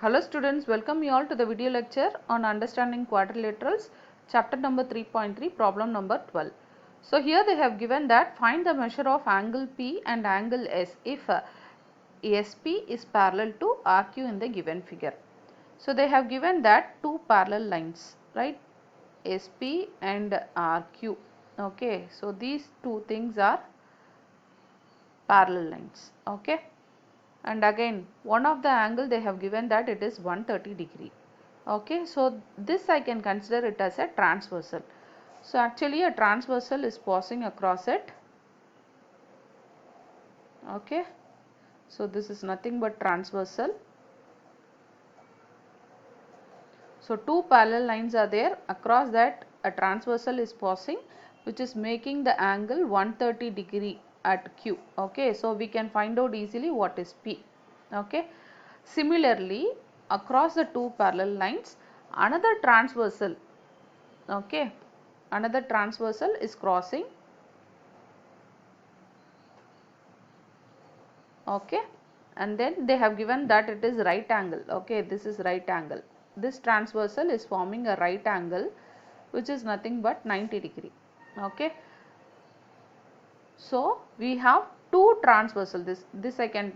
Hello students, welcome you all to the video lecture on understanding quadrilaterals, chapter number 3.3, problem number 12. So here they have given that find the measure of angle P and angle S if SP is parallel to RQ in the given figure. So they have given that two parallel lines, right? SP and RQ. Okay, so these two things are parallel lines. Okay. And again one of the angle they have given that it is 130 degree. Okay, so this I can consider it as a transversal. So actually a transversal is passing across it. Okay, so this is nothing but transversal. So two parallel lines are there, across that a transversal is passing, which is making the angle 130 degree at Q. Okay, so we can find out easily what is P. Okay, similarly across the two parallel lines another transversal, okay, another transversal is crossing. Okay, and then they have given that it is right angle. Okay, this is right angle. This transversal is forming a right angle which is nothing but 90 degree. Okay, so we have two transversal. This I can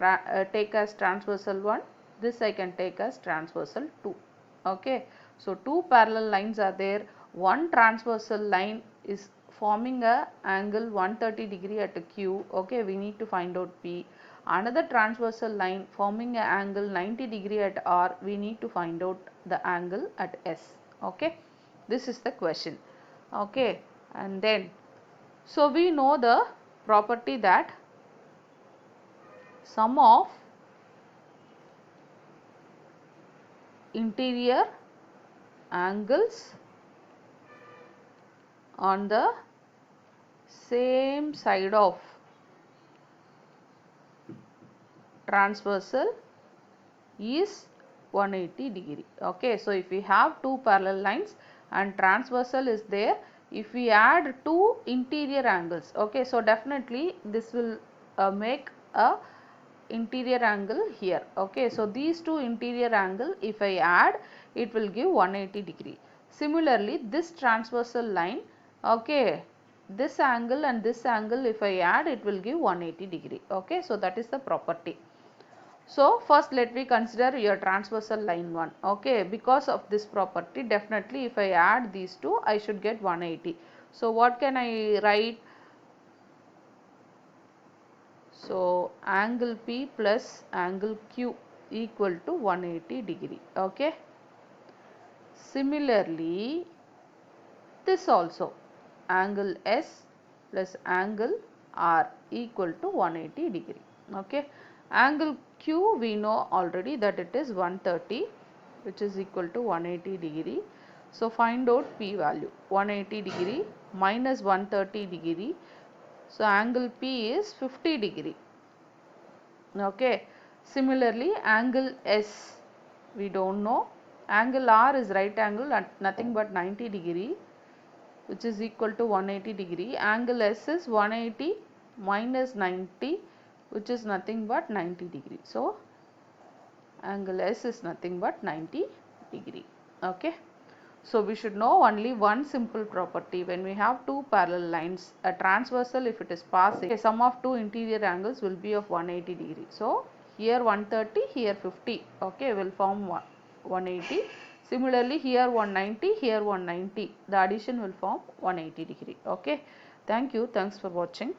take as transversal 1, this I can take as transversal 2. Okay, so two parallel lines are there. One transversal line is forming a angle 130 degree at a Q. Okay, we need to find out P. Another transversal line forming an angle 90 degree at R. We need to find out the angle at S. Okay, this is the question. Okay, and then so we know the property that sum of interior angles on the same side of transversal is 180 degree. Okay, so if we have two parallel lines and transversal is there, if we add two interior angles, okay, so definitely this will make a interior angle here. Okay, so these two interior angle if I add, it will give 180 degree. Similarly this transversal line, okay, this angle and this angle if I add, it will give 180 degree. Okay, so that is the property. So first let me consider your transversal line 1. Okay, because of this property definitely if I add these two I should get 180. So what can I write? So angle P plus angle Q equal to 180 degree. Okay, similarly this also angle S plus angle R equal to 180 degree. Okay, angle Q we know already that it is 130, which is equal to 180 degree. So find out P value. 180 degree minus 130 degree. So angle P is 50 degree. Okay, similarly angle S we don't know. Angle R is right angle at nothing but 90 degree, which is equal to 180 degree. Angle S is 180 minus 90, which is nothing but 90 degree. So angle S is nothing but 90 degree. Okay, so we should know only one simple property. When we have two parallel lines, a transversal if it is passing, sum of two interior angles will be of 180 degree. So here 130, here 50, okay, will form 180. Similarly here 190, here 190, the addition will form 180 degree. Okay, thank you, thanks for watching.